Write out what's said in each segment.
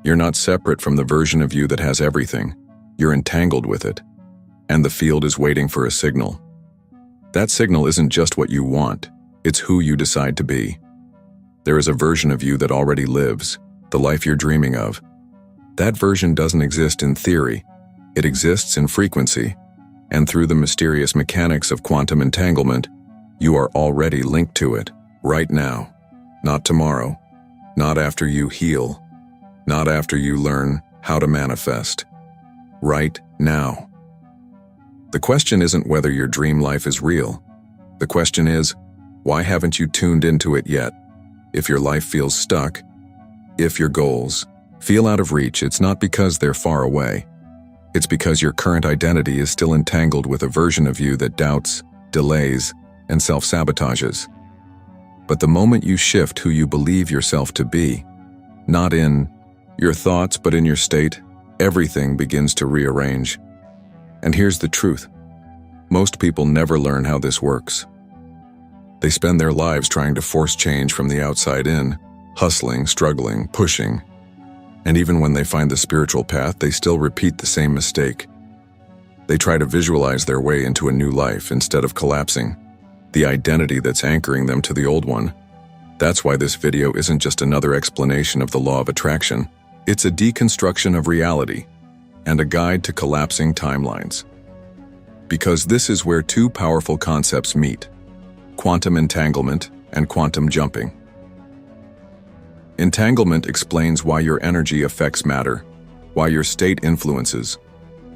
You're not separate from the version of you that has everything. You're entangled with it. And the field is waiting for a signal. That signal isn't just what you want, it's who you decide to be. There is a version of you that already lives, the life you're dreaming of. That version doesn't exist in theory, it exists in frequency, and through the mysterious mechanics of quantum entanglement, you are already linked to it, right now. Not tomorrow, not after you heal, not after you learn how to manifest. Right now. The question isn't whether your dream life is real. The question is, why haven't you tuned into it yet? If your life feels stuck, if your goals feel out of reach, it's not because they're far away. It's because your current identity is still entangled with a version of you that doubts, delays, and self-sabotages. But the moment you shift who you believe yourself to be, not in your thoughts but in your state, everything begins to rearrange. And here's the truth. Most people never learn how this works. They spend their lives trying to force change from the outside in, hustling, struggling, pushing. And even when they find the spiritual path, they still repeat the same mistake. They try to visualize their way into a new life instead of collapsing the identity that's anchoring them to the old one. That's why this video isn't just another explanation of the law of attraction. It's a deconstruction of reality and a guide to collapsing timelines. Because this is where two powerful concepts meet: quantum entanglement and quantum jumping. Entanglement explains why your energy affects matter, why your state influences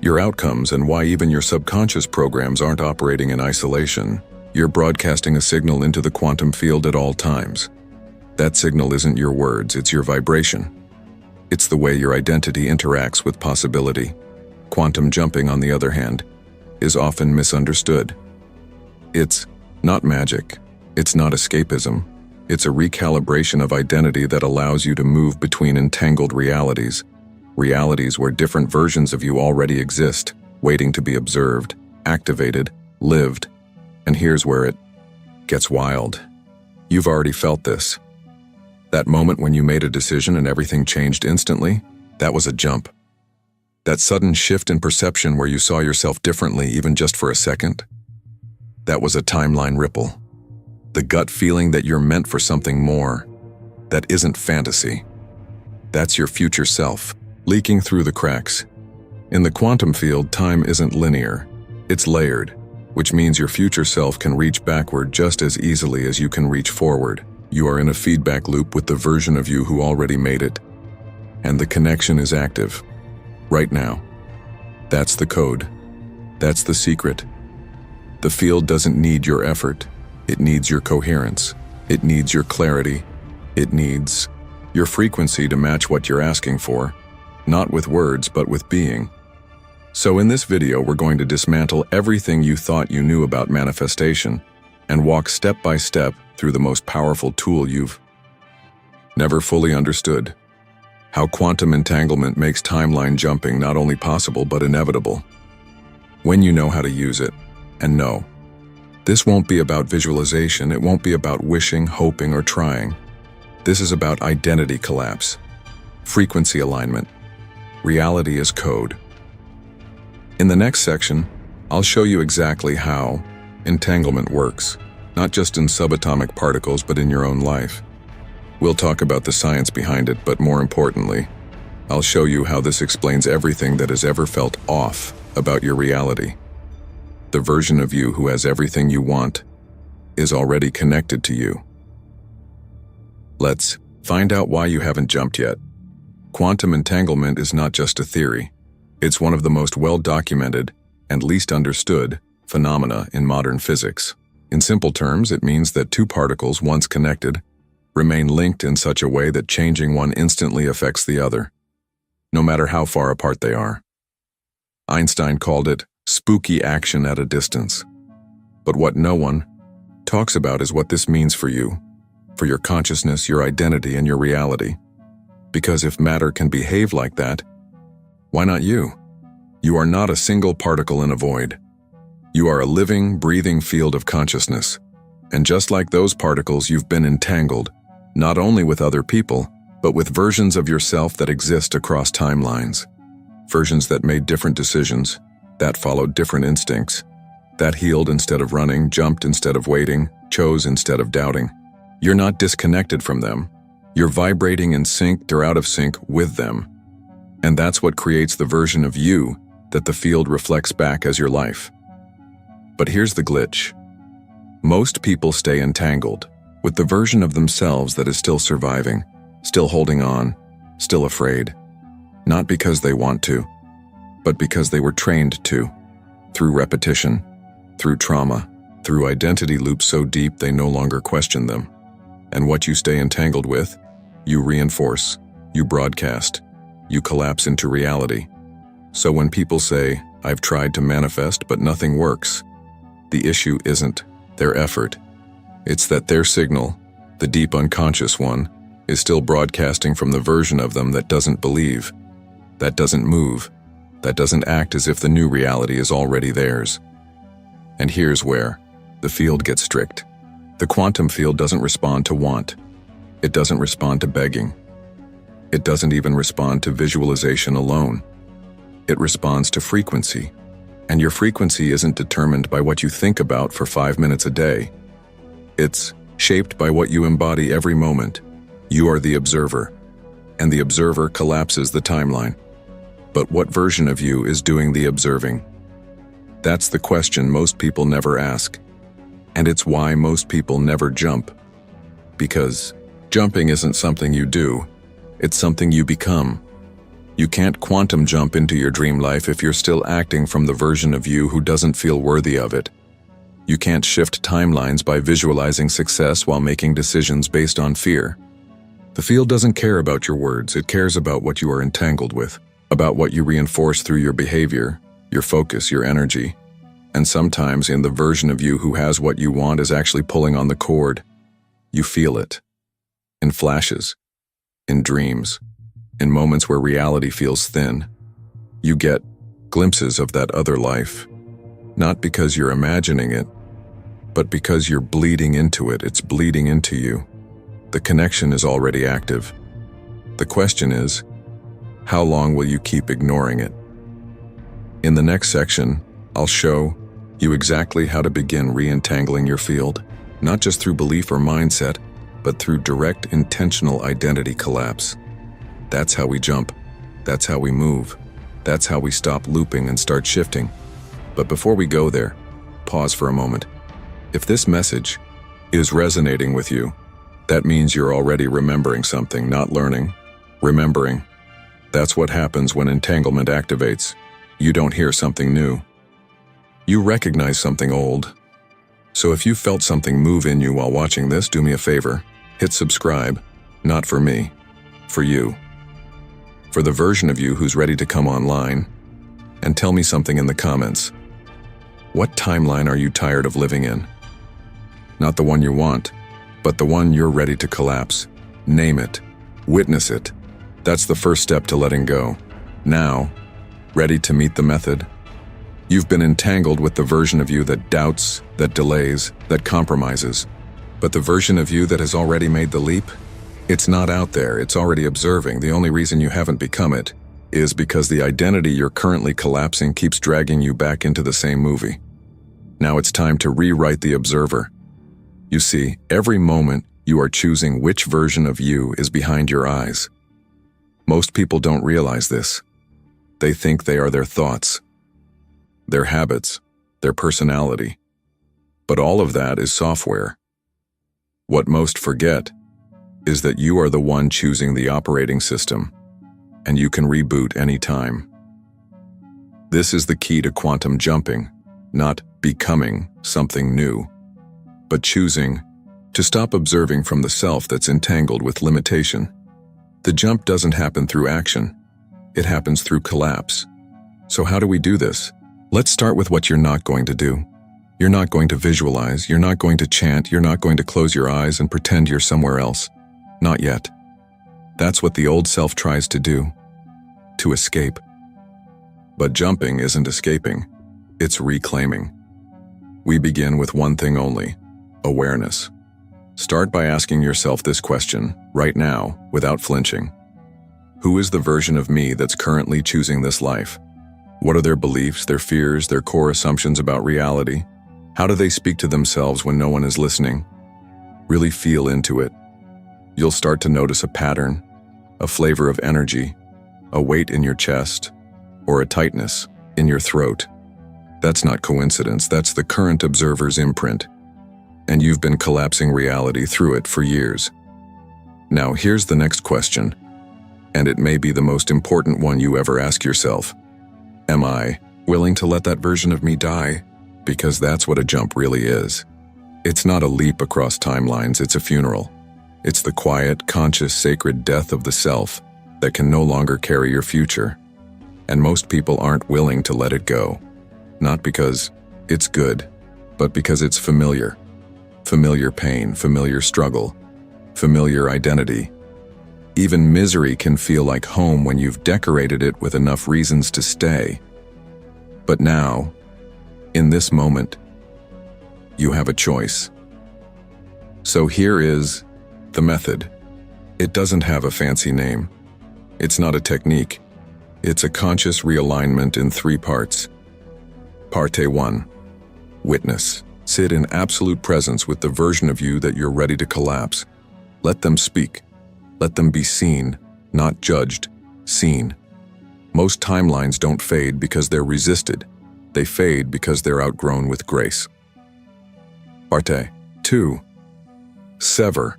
your outcomes, and why even your subconscious programs aren't operating in isolation. You're broadcasting a signal into the quantum field at all times. That signal isn't your words, it's your vibration. It's the way your identity interacts with possibility. Quantum jumping, on the other hand, is often misunderstood. It's not magic. It's not escapism. It's a recalibration of identity that allows you to move between entangled realities. Realities where different versions of you already exist, waiting to be observed, activated, lived. And here's where it gets wild. You've already felt this. That moment when you made a decision and everything changed instantly, that was a jump. That sudden shift in perception where you saw yourself differently even just for a second, that was a timeline ripple. The gut feeling that you're meant for something more, that isn't fantasy. That's your future self, leaking through the cracks. In the quantum field, time isn't linear, it's layered, which means your future self can reach backward just as easily as you can reach forward. You are in a feedback loop with the version of you who already made it. And the connection is active, right now. That's the code. That's the secret. The field doesn't need your effort. It needs your coherence. It needs your clarity. It needs your frequency to match what you're asking for, not with words, but with being. So in this video, we're going to dismantle everything you thought you knew about manifestation and walk step by step through the most powerful tool you've never fully understood. How quantum entanglement makes timeline jumping not only possible but inevitable. When you know how to use it. And no, this won't be about visualization, it won't be about wishing, hoping, or trying. This is about identity collapse, frequency alignment, reality as code. In the next section, I'll show you exactly how entanglement works, not just in subatomic particles, but in your own life. We'll talk about the science behind it, but more importantly, I'll show you how this explains everything that has ever felt off about your reality. The version of you who has everything you want is already connected to you. Let's find out why you haven't jumped yet. Quantum entanglement is not just a theory. It's one of the most well-documented and least understood phenomena in modern physics. In simple terms, it means that two particles, once connected, remain linked in such a way that changing one instantly affects the other, no matter how far apart they are. Einstein called it spooky action at a distance. But what no one talks about is what this means for you, for your consciousness, your identity, and your reality. Because if matter can behave like that, why not you? You are not a single particle in a void. You are a living, breathing field of consciousness. And just like those particles, you've been entangled, not only with other people, but with versions of yourself that exist across timelines. Versions that made different decisions, that followed different instincts, that healed instead of running, jumped instead of waiting, chose instead of doubting. You're not disconnected from them. You're vibrating in sync or out of sync with them. And that's what creates the version of you that the field reflects back as your life. But here's the glitch. Most people stay entangled with the version of themselves that is still surviving, still holding on, still afraid. Not because they want to, but because they were trained to, through repetition, through trauma, through identity loops so deep they no longer question them. And what you stay entangled with, you reinforce, you broadcast, you collapse into reality. So when people say, "I've tried to manifest but nothing works," the issue isn't their effort. It's that their signal, the deep unconscious one, is still broadcasting from the version of them that doesn't believe, that doesn't move, that doesn't act as if the new reality is already theirs. And here's where the field gets strict. The quantum field doesn't respond to want. It doesn't respond to begging. It doesn't even respond to visualization alone. It responds to frequency. And your frequency isn't determined by what you think about for 5 minutes a day. It's shaped by what you embody every moment. You are the observer, and the observer collapses the timeline. But what version of you is doing the observing? That's the question most people never ask. And it's why most people never jump. Because jumping isn't something you do, it's something you become. You can't quantum jump into your dream life if you're still acting from the version of you who doesn't feel worthy of it. You can't shift timelines by visualizing success while making decisions based on fear. The field doesn't care about your words, it cares about what you are entangled with, about what you reinforce through your behavior, your focus, your energy. And sometimes in the version of you who has what you want is actually pulling on the cord. You feel it. In flashes. In dreams. In moments where reality feels thin. You get glimpses of that other life. Not because you're imagining it, but because you're bleeding into it. It's bleeding into you. The connection is already active. The question is, how long will you keep ignoring it? In the next section, I'll show you exactly how to begin re-entangling your field, not just through belief or mindset, but through direct intentional identity collapse. That's how we jump. That's how we move. That's how we stop looping and start shifting. But before we go there, pause for a moment. If this message is resonating with you, that means you're already remembering something, not learning. Remembering. That's what happens when entanglement activates. You don't hear something new. You recognize something old. So if you felt something move in you while watching this, do me a favor. Hit subscribe. Not for me. For you. For the version of you who's ready to come online. And tell me something in the comments. What timeline are you tired of living in? Not the one you want, but the one you're ready to collapse. Name it. Witness it. That's the first step to letting go. Now, ready to meet the method? You've been entangled with the version of you that doubts, that delays, that compromises. But the version of you that has already made the leap? It's not out there, it's already observing. The only reason you haven't become it is because the identity you're currently collapsing keeps dragging you back into the same movie. Now it's time to rewrite the observer. You see, every moment you are choosing which version of you is behind your eyes. Most people don't realize this. They think they are their thoughts, their habits, their personality. But all of that is software. What most forget is that you are the one choosing the operating system, and you can reboot anytime. This is the key to quantum jumping, not becoming something new, but choosing to stop observing from the self that's entangled with limitation. The jump doesn't happen through action. It happens through collapse. So how do we do this? Let's start with what you're not going to do. You're not going to visualize, you're not going to chant, you're not going to close your eyes and pretend you're somewhere else. Not yet. That's what the old self tries to do, to escape. But jumping isn't escaping, it's reclaiming. We begin with one thing only, awareness. Start by asking yourself this question, right now, without flinching. Who is the version of me that's currently choosing this life? What are their beliefs, their fears, their core assumptions about reality? How do they speak to themselves when no one is listening? Really feel into it. You'll start to notice a pattern, a flavor of energy, a weight in your chest, or a tightness in your throat. That's not coincidence, that's the current observer's imprint. And you've been collapsing reality through it for years. Now here's the next question, and it may be the most important one you ever ask yourself. Am I willing to let that version of me die? Because that's what a jump really is. It's not a leap across timelines, it's a funeral. It's the quiet, conscious, sacred death of the self that can no longer carry your future. And most people aren't willing to let it go. Not because it's good, but because it's familiar. Familiar pain, familiar struggle, familiar identity. Even misery can feel like home when you've decorated it with enough reasons to stay. But now, in this moment, you have a choice. So here is the method. It doesn't have a fancy name. It's not a technique. It's a conscious realignment in 3 parts. Parte 1. Witness. Sit in absolute presence with the version of you that you're ready to collapse. Let them speak. Let them be seen, not judged, seen. Most timelines don't fade because they're resisted. They fade because they're outgrown with grace. Parte 2. Sever.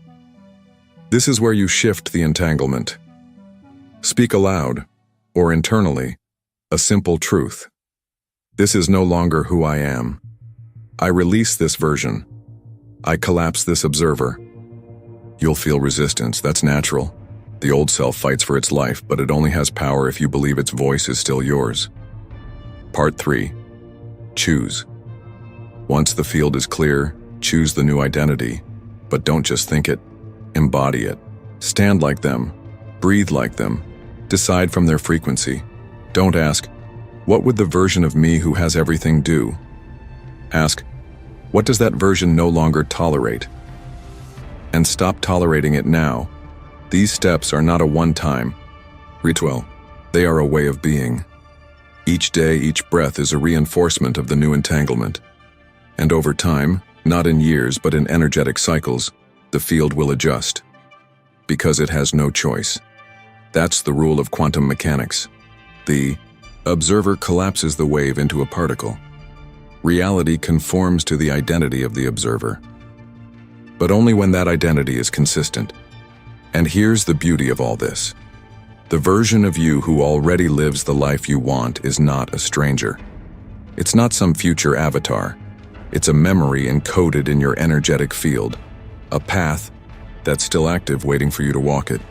This is where you shift the entanglement. Speak aloud, or internally, a simple truth. This is no longer who I am. I release this version. I collapse this observer. You'll feel resistance, that's natural. The old self fights for its life, but it only has power if you believe its voice is still yours. Part 3. Choose. Once the field is clear, choose the new identity. But don't just think it, embody it. Stand like them, breathe like them, decide from their frequency. Don't ask, what would the version of me who has everything do? Ask, what does that version no longer tolerate? And stop tolerating it now. These steps are not a one-time ritual. They are a way of being. Each day, each breath is a reinforcement of the new entanglement. And over time, not in years but in energetic cycles, the field will adjust. Because it has no choice. That's the rule of quantum mechanics. The observer collapses the wave into a particle. Reality conforms to the identity of the observer. But only when that identity is consistent. And here's the beauty of all this. The version of you who already lives the life you want is not a stranger. It's not some future avatar. It's a memory encoded in your energetic field. A path that's still active waiting for you to walk it.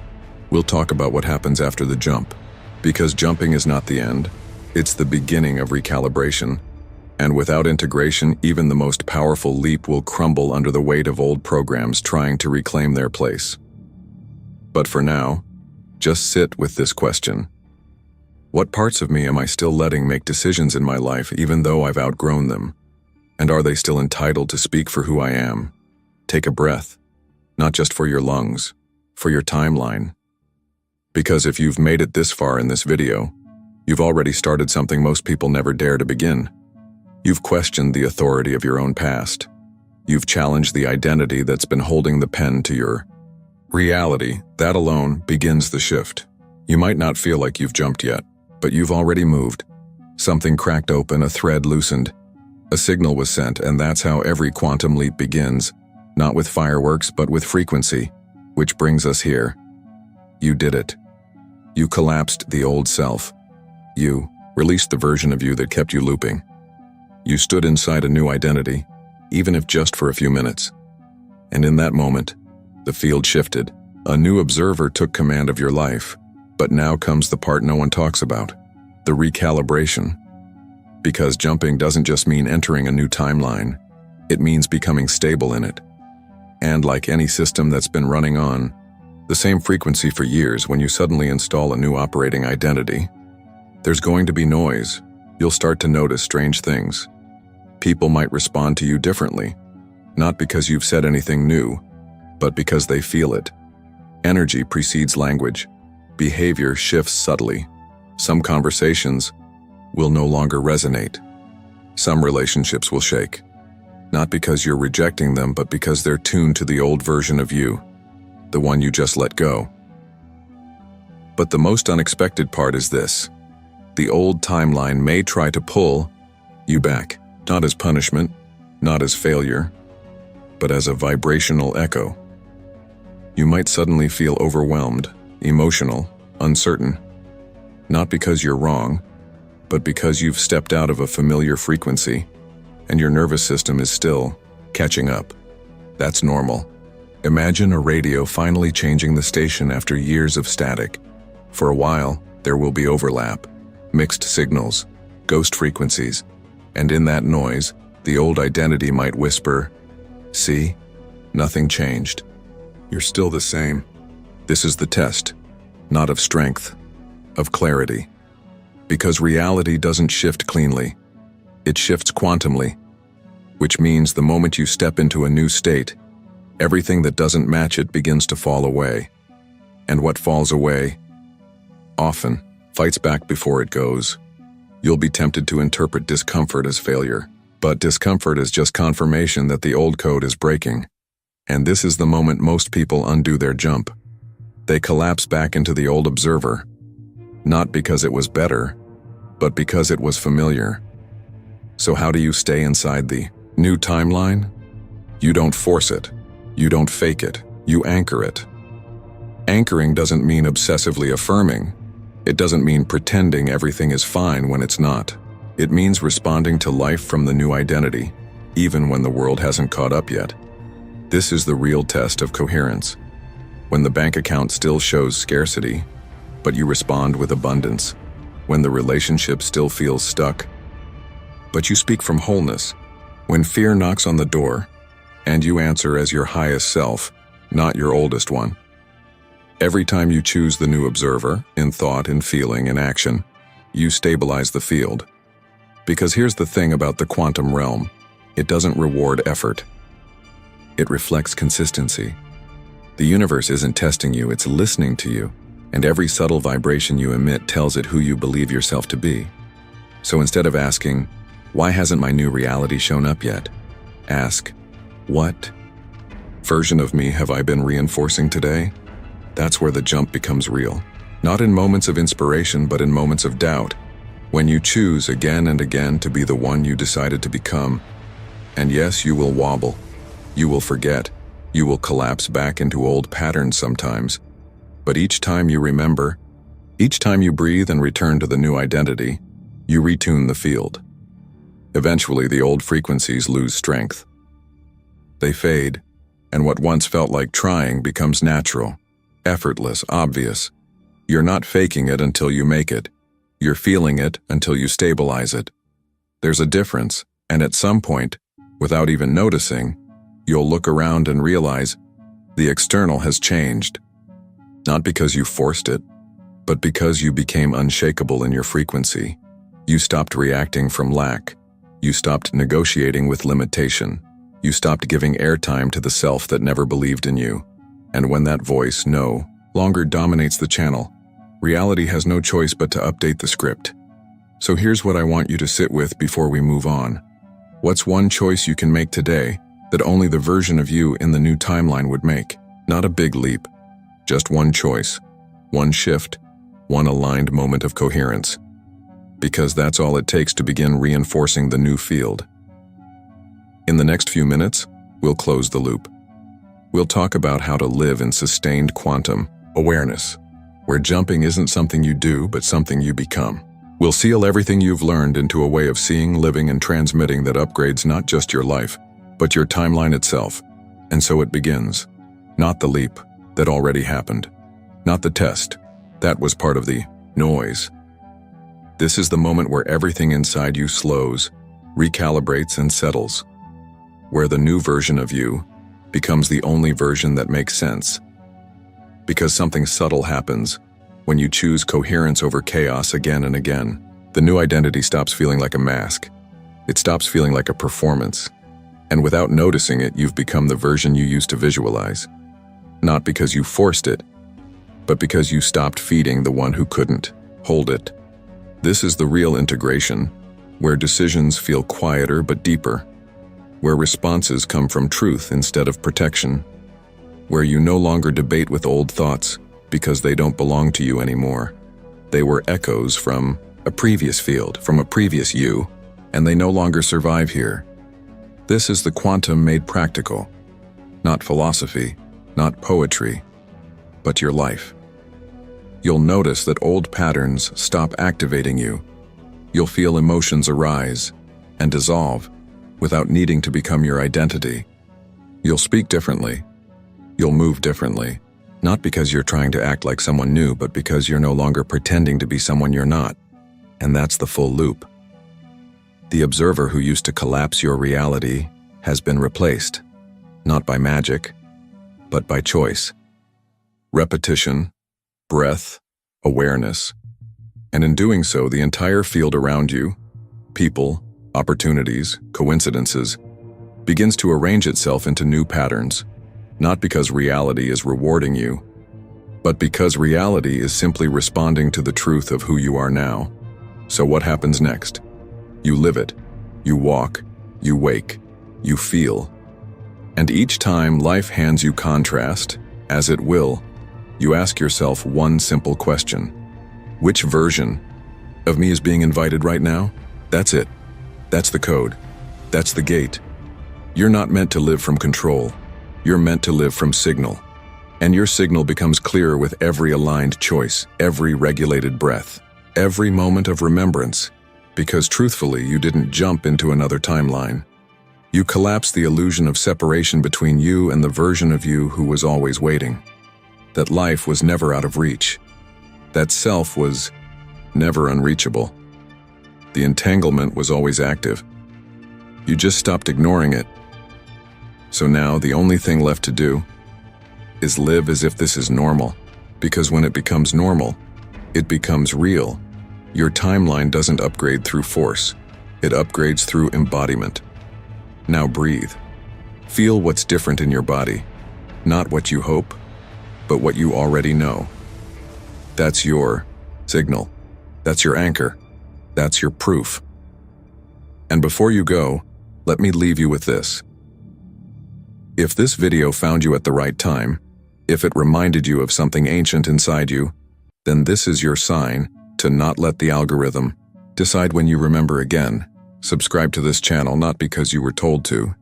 We'll talk about what happens after the jump. Because jumping is not the end. It's the beginning of recalibration. And without integration, even the most powerful leap will crumble under the weight of old programs trying to reclaim their place. But for now, just sit with this question. What parts of me am I still letting make decisions in my life even though I've outgrown them? And are they still entitled to speak for who I am? Take a breath, not just for your lungs, for your timeline. Because if you've made it this far in this video, you've already started something most people never dare to begin. You've questioned the authority of your own past. You've challenged the identity that's been holding the pen to your reality. That alone begins the shift. You might not feel like you've jumped yet, but you've already moved. Something cracked open, a thread loosened, a signal was sent, and that's how every quantum leap begins, not with fireworks, but with frequency, which brings us here. You did it. You collapsed the old self. You released the version of you that kept you looping. You stood inside a new identity, even if just for a few minutes. And in that moment, the field shifted. A new observer took command of your life. But now comes the part no one talks about, the recalibration. Because jumping doesn't just mean entering a new timeline, it means becoming stable in it. And like any system that's been running on the same frequency for years, when you suddenly install a new operating identity, there's going to be noise. You'll start to notice strange things. People might respond to you differently, not because you've said anything new, but because they feel it. Energy precedes language. Behavior shifts subtly. Some conversations will no longer resonate. Some relationships will shake. Not because you're rejecting them, but because they're tuned to the old version of you, the one you just let go. But the most unexpected part is this. The old timeline may try to pull you back, not as punishment, not as failure, but as a vibrational echo. You might suddenly feel overwhelmed, emotional, uncertain, not because you're wrong, but because you've stepped out of a familiar frequency and your nervous system is still catching up. That's normal. Imagine a radio finally changing the station after years of static. For a while, there will be overlap, mixed signals, ghost frequencies, and in that noise, the old identity might whisper, "See, nothing changed. You're still the same." This is the test, not of strength, of clarity. Because reality doesn't shift cleanly, it shifts quantumly, which means the moment you step into a new state, everything that doesn't match it begins to fall away. And what falls away, often, fights back before it goes. You'll be tempted to interpret discomfort as failure, but discomfort is just confirmation that the old code is breaking. And this is the moment most people undo their jump. They collapse back into the old observer, not because it was better, but because it was familiar. So how do you stay inside the new timeline? You don't force it. You don't fake it. You anchor it. Anchoring doesn't mean obsessively affirming. It doesn't mean pretending everything is fine when it's not. It means responding to life from the new identity, even when the world hasn't caught up yet. This is the real test of coherence. When the bank account still shows scarcity, but you respond with abundance. When the relationship still feels stuck, but you speak from wholeness. When fear knocks on the door, and you answer as your highest self, not your oldest one. Every time you choose the new observer, in thought, in feeling, in action, you stabilize the field. Because here's the thing about the quantum realm. It doesn't reward effort. It reflects consistency. The universe isn't testing you, it's listening to you. And every subtle vibration you emit tells it who you believe yourself to be. So instead of asking, "Why hasn't my new reality shown up yet?" ask, "What version of me have I been reinforcing today?" That's where the jump becomes real. Not in moments of inspiration, but in moments of doubt. When you choose again and again to be the one you decided to become. And yes, you will wobble. You will forget. You will collapse back into old patterns sometimes. But each time you remember, each time you breathe and return to the new identity, you retune the field. Eventually, the old frequencies lose strength. They fade, and what once felt like trying becomes natural, effortless, obvious. You're not faking it until you make it. You're feeling it until you stabilize it. There's a difference, and at some point, without even noticing, you'll look around and realize the external has changed. Not because you forced it, but because you became unshakable in your frequency. You stopped reacting from lack. You stopped negotiating with limitation. You stopped giving airtime to the self that never believed in you. And when that voice, no longer dominates the channel, reality has no choice but to update the script. So here's what I want you to sit with before we move on. What's one choice you can make today that only the version of you in the new timeline would make? Not a big leap. Just one choice, one shift, one aligned moment of coherence. Because that's all it takes to begin reinforcing the new field. In the next few minutes, we'll close the loop. We'll talk about how to live in sustained quantum awareness, where jumping isn't something you do, but something you become. We'll seal everything you've learned into a way of seeing, living, and transmitting that upgrades not just your life, but your timeline itself. And so it begins. Not the leap that already happened. Not the test. That was part of the noise. This is the moment where everything inside you slows, recalibrates, and settles. Where the new version of you becomes the only version that makes sense. Because something subtle happens when you choose coherence over chaos again and again. The new identity stops feeling like a mask. It stops feeling like a performance. And without noticing it, you've become the version you used to visualize. Not because you forced it, but because you stopped feeding the one who couldn't hold it. This is the real integration, where decisions feel quieter but deeper, where responses come from truth instead of protection, where you no longer debate with old thoughts because they don't belong to you anymore. They were echoes from a previous field, from a previous you, and they no longer survive here. This is the quantum made practical. Not philosophy, not poetry, but your life. You'll notice that old patterns stop activating you. You'll feel emotions arise and dissolve without needing to become your identity. You'll speak differently. You'll move differently, not because you're trying to act like someone new, but because you're no longer pretending to be someone you're not. And that's the full loop. The observer who used to collapse your reality has been replaced, not by magic, but by choice. Repetition, breath, awareness. And in doing so, the entire field around you, people, opportunities, coincidences, begins to arrange itself into new patterns, not because reality is rewarding you, but because reality is simply responding to the truth of who you are now. So what happens next? You live it. You walk. You wake. You feel. And each time life hands you contrast, as it will, you ask yourself one simple question. Which version of me is being invited right now? That's it. That's the code. That's the gate. You're not meant to live from control. You're meant to live from signal. And your signal becomes clearer with every aligned choice, every regulated breath, every moment of remembrance, because truthfully, you didn't jump into another timeline. You collapsed the illusion of separation between you and the version of you who was always waiting. That life was never out of reach. That self was never unreachable. The entanglement was always active. You just stopped ignoring it. So now the only thing left to do is live as if this is normal, because when it becomes normal, it becomes real. Your timeline doesn't upgrade through force. It upgrades through embodiment. Now breathe. Feel what's different in your body. Not what you hope, but what you already know. That's your signal. That's your anchor. That's your proof. And before you go, let me leave you with this. If this video found you at the right time, if it reminded you of something ancient inside you, then this is your sign to not let the algorithm decide when you remember again. Subscribe to this channel not because you were told to,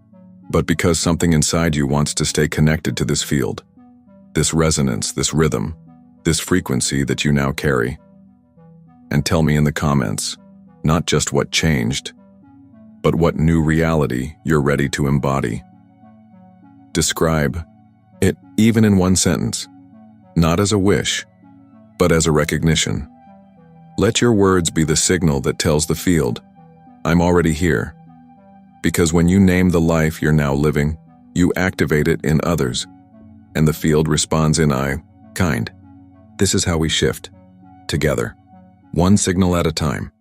but because something inside you wants to stay connected to this field, this resonance, this rhythm, this frequency that you now carry. And tell me in the comments, not just what changed, but what new reality you're ready to embody. Describe it, even in one sentence, not as a wish, but as a recognition. Let your words be the signal that tells the field, I'm already here. Because when you name the life you're now living, you activate it in others, and the field responds in kind. This is how we shift, together, one signal at a time.